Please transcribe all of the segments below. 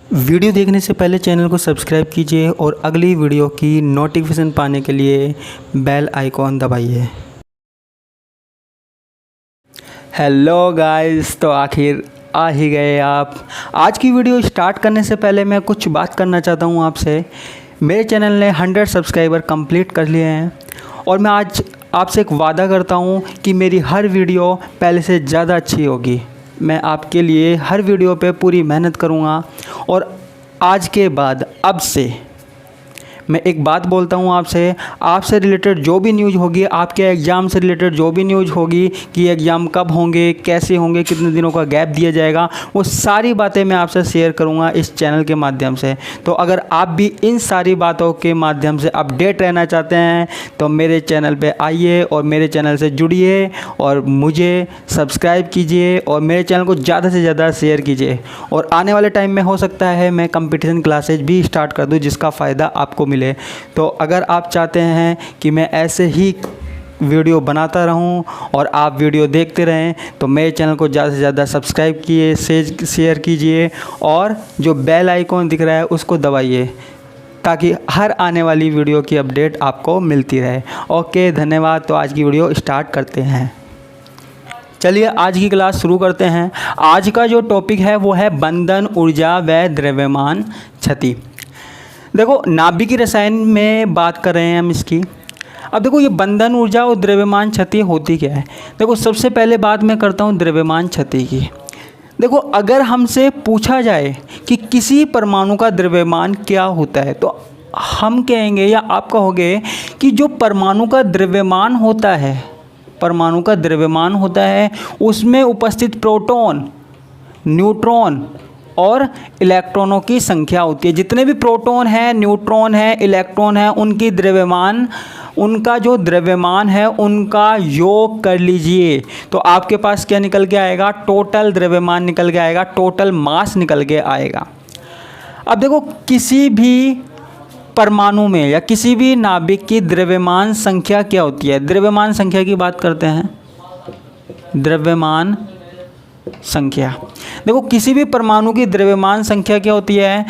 Video देखने से पहले चैनल को सब्सक्राइब कीजिए और अगली वीडियो की नोटिफिकेशन पाने के लिए बेल आइकॉन दबाइए। हेलो गाइस, तो आखिर आ ही गए आप। आज की वीडियो स्टार्ट करने से पहले मैं कुछ बात करना चाहता हूँ आपसे। मेरे चैनल ने 100 सब्सक्राइबर कंप्लीट कर लिए हैं और मैं आज आपसे एक वादा करता हूँ कि मेरी हर वीडियो पहले से ज़्यादा अच्छी होगी। मैं आपके लिए हर वीडियो पे पूरी मेहनत करूँगा और आज के बाद अब से मैं एक बात बोलता हूँ आपसे रिलेटेड जो भी न्यूज़ होगी, आपके एग्ज़ाम से रिलेटेड जो भी न्यूज़ होगी कि एग्ज़ाम कब होंगे, कैसे होंगे, कितने दिनों का गैप दिया जाएगा, वो सारी बातें मैं आपसे शेयर करूँगा इस चैनल के माध्यम से। तो अगर आप भी इन सारी बातों के माध्यम से अपडेट रहना चाहते हैं तो मेरे चैनल पे आइए और मेरे चैनल से जुड़िए और मुझे सब्सक्राइब कीजिए और मेरे चैनल को ज़्यादा से ज़्यादा शेयर कीजिए। और आने वाले टाइम में हो सकता है मैं कंपटीशन क्लासेज भी स्टार्ट कर दूँ जिसका फ़ायदा आपको मिले। तो अगर आप चाहते हैं कि मैं ऐसे ही वीडियो बनाता रहूं और आप वीडियो देखते रहें तो मेरे चैनल को ज़्यादा से ज़्यादा सब्सक्राइब कीजिए, शेयर कीजिए और जो बेल आइकॉन दिख रहा है उसको दबाइए ताकि हर आने वाली वीडियो की अपडेट आपको मिलती रहे। ओके, धन्यवाद। तो आज की वीडियो स्टार्ट करते हैं। चलिए आज की क्लास शुरू करते हैं। आज का जो टॉपिक है वो है बंधन ऊर्जा व द्रव्यमान क्षति। देखो, नाभिकीय रसायन में बात कर रहे हैं हम इसकी। अब देखो, ये बंधन ऊर्जा और द्रव्यमान क्षति होती क्या है। देखो, सबसे पहले बात मैं करता हूँ द्रव्यमान क्षति की। देखो, अगर हमसे पूछा जाए कि किसी परमाणु का द्रव्यमान क्या होता है तो हम कहेंगे या आप कहोगे कि जो परमाणु का द्रव्यमान होता है उसमें उपस्थित प्रोटॉन, न्यूट्रॉन और इलेक्ट्रॉनों की संख्या होती है। जितने भी प्रोटॉन हैं, न्यूट्रॉन हैं, इलेक्ट्रॉन हैं, उनका जो द्रव्यमान है उनका योग कर लीजिए तो आपके पास क्या निकल के आएगा? टोटल द्रव्यमान निकल के आएगा, टोटल मास निकल के आएगा। अब देखो, किसी भी परमाणु में या किसी भी नाभिक की द्रव्यमान संख्या क्या होती है? द्रव्यमान संख्या की बात करते हैं। द्रव्यमान संख्या, देखो किसी भी परमाणु की द्रव्यमान संख्या क्या होती है?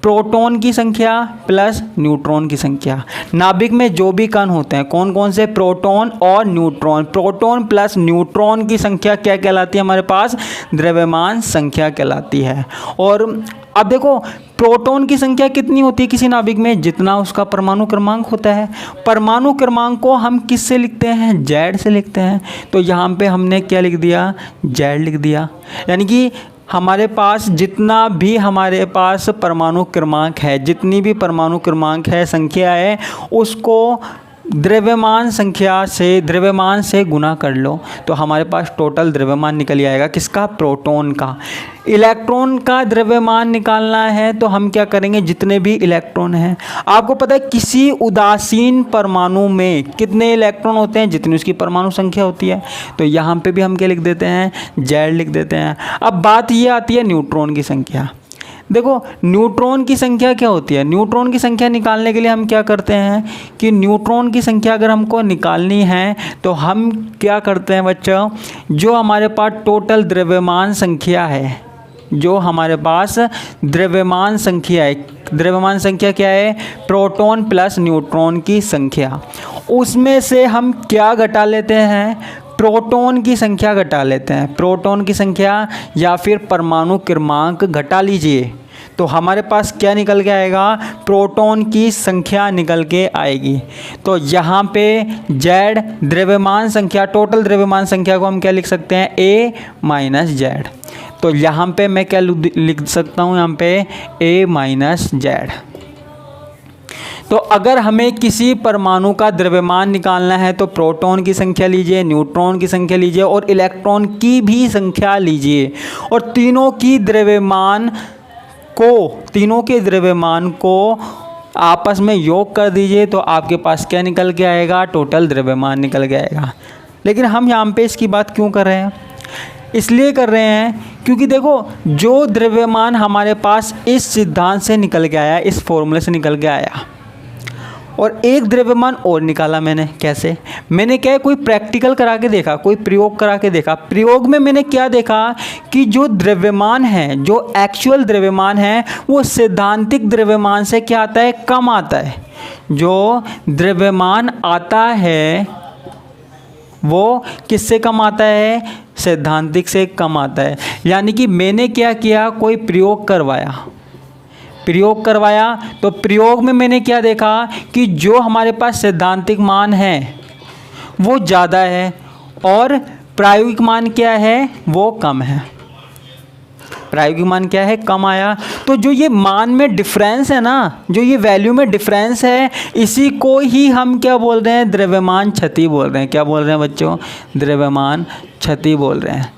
प्रोटॉन की संख्या प्लस न्यूट्रॉन की संख्या। नाभिक में जो भी कण होते हैं, कौन कौन से? प्रोटॉन और न्यूट्रॉन। प्रोटॉन प्लस न्यूट्रॉन की संख्या क्या कहलाती है हमारे पास? द्रव्यमान संख्या कहलाती है। और अब देखो, प्रोटॉन की संख्या कितनी होती है किसी नाभिक में? जितना उसका परमाणु क्रमांक होता है। परमाणु क्रमांक को हम किस से लिखते हैं? जेड से लिखते हैं। तो यहाँ पे हमने क्या लिख दिया? जेड लिख दिया। यानी कि हमारे पास जितना भी हमारे पास परमाणु क्रमांक है, जितनी भी परमाणु क्रमांक है, संख्या है, उसको द्रव्यमान से गुना कर लो तो हमारे पास टोटल द्रव्यमान निकल आएगा। किसका? प्रोटॉन का। इलेक्ट्रॉन का द्रव्यमान निकालना है तो हम क्या करेंगे? जितने भी इलेक्ट्रॉन हैं, आपको पता है किसी उदासीन परमाणु में कितने इलेक्ट्रॉन होते हैं? जितनी उसकी परमाणु संख्या होती है। तो यहाँ पे भी हम क्या लिख देते हैं? जेड लिख देते हैं। अब बात ये आती है न्यूट्रॉन की संख्या। देखो, न्यूट्रॉन की संख्या क्या होती है? न्यूट्रॉन की संख्या निकालने के लिए हम क्या करते हैं कि न्यूट्रॉन की संख्या अगर हमको निकालनी है तो हम क्या करते हैं बच्चों? जो हमारे पास टोटल द्रव्यमान संख्या है, जो हमारे पास द्रव्यमान संख्या है, द्रव्यमान संख्या क्या है? प्रोटॉन प्लस न्यूट्रॉन की संख्या। उसमें से हम क्या घटा लेते हैं? प्रोटॉन की संख्या घटा लेते हैं। प्रोटॉन की संख्या या फिर परमाणु क्रमांक घटा लीजिए तो हमारे पास क्या निकल के आएगा? प्रोटॉन की संख्या निकल के आएगी। तो यहाँ पे जेड द्रव्यमान संख्या, टोटल द्रव्यमान संख्या को हम क्या लिख सकते हैं? ए माइनस जेड। तो यहाँ पे मैं क्या लिख सकता हूँ? यहाँ पे ए माइनस जेड। तो अगर हमें किसी परमाणु का द्रव्यमान निकालना है तो प्रोटॉन की संख्या लीजिए, न्यूट्रॉन की संख्या लीजिए और इलेक्ट्रॉन की भी संख्या लीजिए और तीनों के द्रव्यमान को आपस में योग कर दीजिए तो आपके पास क्या निकल के आएगा? टोटल द्रव्यमान निकल के आएगा। लेकिन हम यहाँ पे इसकी बात क्यों कर रहे हैं? इसलिए कर रहे हैं क्योंकि देखो, जो द्रव्यमान हमारे पास इस सिद्धांत से निकल के आया, इस फॉर्मूले से निकल के आया, और एक द्रव्यमान और निकाला मैंने। कैसे? मैंने क्या है, कोई प्रैक्टिकल करा के देखा, कोई प्रयोग करा के देखा। प्रयोग में मैंने क्या देखा कि जो द्रव्यमान है, जो एक्चुअल द्रव्यमान है, वो सैद्धांतिक द्रव्यमान से क्या आता है, कम आता है। जो द्रव्यमान आता है वो किससे कम आता है, सैद्धांतिक से कम आता है। यानी कि मैंने क्या किया, कोई प्रयोग करवाया तो प्रयोग में मैंने क्या देखा कि जो हमारे पास सैद्धांतिक मान है वो ज़्यादा है और प्रायोगिक मान क्या है, वो कम है। प्रायोगिक मान क्या है, कम आया। तो जो ये मान में डिफरेंस है ना, जो ये वैल्यू में डिफरेंस है, इसी को ही हम क्या बोल रहे हैं, द्रव्यमान क्षति बोल रहे हैं। क्या बोल रहे हैं बच्चों, द्रव्यमान क्षति बोल रहे हैं।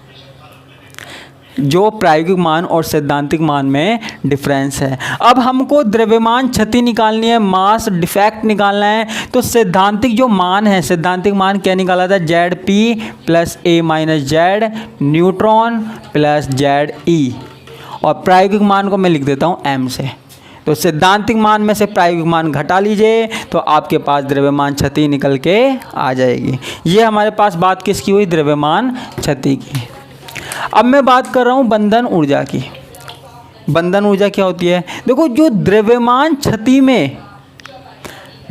जो प्रायोगिक मान और सैद्धांतिक मान में डिफरेंस है। अब हमको द्रव्यमान क्षति निकालनी है, मास डिफेक्ट निकालना है। तो सैद्धांतिक जो मान है, सैद्धांतिक मान क्या निकाला था, ZP plus A minus Z neutron plus ZE, और प्रायोगिक मान को मैं लिख देता हूँ M से। तो सैद्धांतिक मान में से प्रायोगिक मान घटा लीजिए तो आपके पास द्रव्यमान क्षति निकल के आ जाएगी। ये हमारे पास बात किसकी हुई, द्रव्यमान क्षति की। अब मैं बात कर रहा हूँ बंधन ऊर्जा की। बंधन ऊर्जा क्या होती है, देखो जो द्रव्यमान क्षति में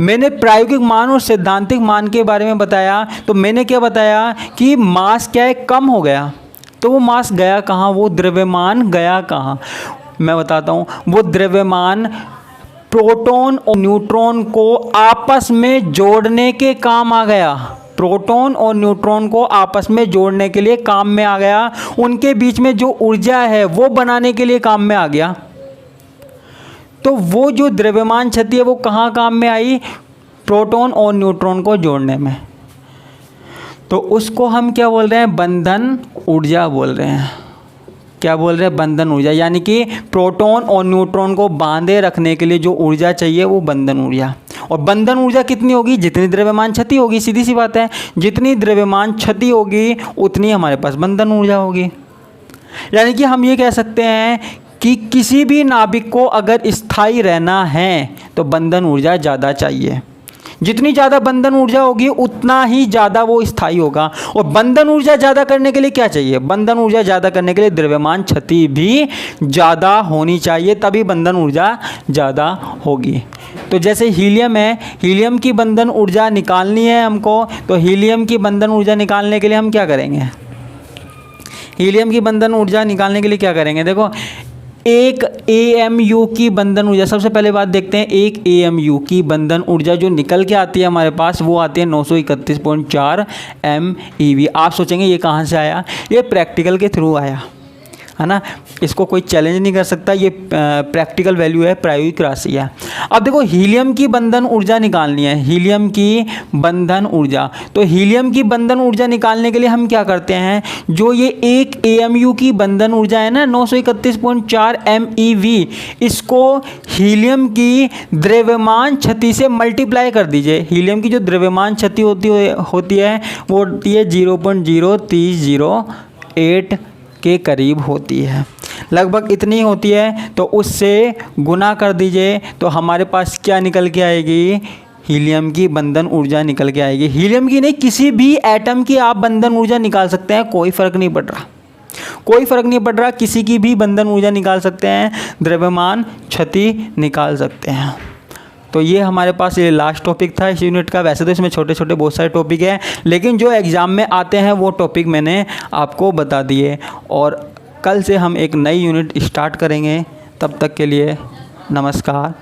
मैंने प्रायोगिक मान और सैद्धांतिक मान के बारे में बताया, तो मैंने क्या बताया कि मास क्या है, कम हो गया। तो वो मास गया कहाँ, वो द्रव्यमान गया कहाँ, मैं बताता हूँ। वो द्रव्यमान प्रोटॉन और न्यूट्रॉन को आपस में जोड़ने के काम आ गया। प्रोटॉन और न्यूट्रॉन को आपस में जोड़ने के लिए काम में आ गया। उनके बीच में जो ऊर्जा है वो बनाने के लिए काम में आ गया। तो वो जो द्रव्यमान क्षति है वो कहाँ काम में आई, प्रोटॉन और न्यूट्रॉन को जोड़ने में। तो उसको हम क्या बोल रहे हैं, बंधन ऊर्जा बोल रहे हैं। क्या बोल रहे हैं, बंधन ऊर्जा। यानी कि प्रोटॉन और न्यूट्रॉन को बांधे रखने के लिए जो ऊर्जा चाहिए वो बंधन ऊर्जा। और बंधन ऊर्जा कितनी होगी, जितनी द्रव्यमान क्षति होगी। सीधी सी बात है, जितनी द्रव्यमान क्षति होगी उतनी हमारे पास बंधन ऊर्जा होगी। यानी कि हम ये कह सकते हैं कि किसी भी नाभिक को अगर स्थायी रहना है तो बंधन ऊर्जा ज़्यादा चाहिए। जितनी ज़्यादा बंधन ऊर्जा होगी उतना ही ज़्यादा वो स्थायी होगा। और बंधन ऊर्जा ज़्यादा करने के लिए क्या चाहिए, बंधन ऊर्जा ज़्यादा करने के लिए द्रव्यमान क्षति भी ज़्यादा होनी चाहिए, तभी बंधन ऊर्जा ज़्यादा होगी। तो जैसे हीलियम है, हीलियम की बंधन ऊर्जा निकालनी है हमको, तो हीलियम की बंधन ऊर्जा निकालने के लिए हम क्या करेंगे, हीलियम की बंधन ऊर्जा निकालने के लिए क्या करेंगे, देखो एक AMU की बंधन ऊर्जा, सबसे पहले बात देखते हैं, एक AMU की बंधन ऊर्जा जो निकल के आती है हमारे पास वो आती है 931.4 MeV। आप सोचेंगे ये कहाँ से आया, ये प्रैक्टिकल के थ्रू आया है ना, इसको कोई चैलेंज नहीं कर सकता। ये प्रैक्टिकल वैल्यू है, प्रायोगिक राशि है। अब देखो हीलियम की बंधन ऊर्जा निकालनी है, हीलियम की बंधन ऊर्जा। तो हीलियम की बंधन ऊर्जा निकालने के लिए हम क्या करते हैं, जो ये एक AMU की बंधन ऊर्जा है ना 931.4 MeV, इसको हीलियम की द्रव्यमान क्षति से मल्टीप्लाई कर दीजिए। हीलियम की जो द्रव्यमान क्षति होती है वो होती है 0.0308 के करीब होती है, लगभग इतनी होती है। तो उससे गुना कर दीजिए तो हमारे पास क्या निकल के आएगी, हीलियम की बंधन ऊर्जा निकल के आएगी। हीलियम की नहीं, किसी भी एटम की आप बंधन ऊर्जा निकाल सकते हैं, कोई फ़र्क नहीं पड़ रहा, कोई फ़र्क नहीं पड़ रहा, किसी की भी बंधन ऊर्जा निकाल सकते हैं, द्रव्यमान क्षति निकाल सकते हैं। तो ये हमारे पास ये लास्ट टॉपिक था इस यूनिट का। वैसे तो इसमें छोटे छोटे बहुत सारे टॉपिक हैं, लेकिन जो एग्ज़ाम में आते हैं वो टॉपिक मैंने आपको बता दिए। और कल से हम एक नई यूनिट स्टार्ट करेंगे, तब तक के लिए नमस्कार।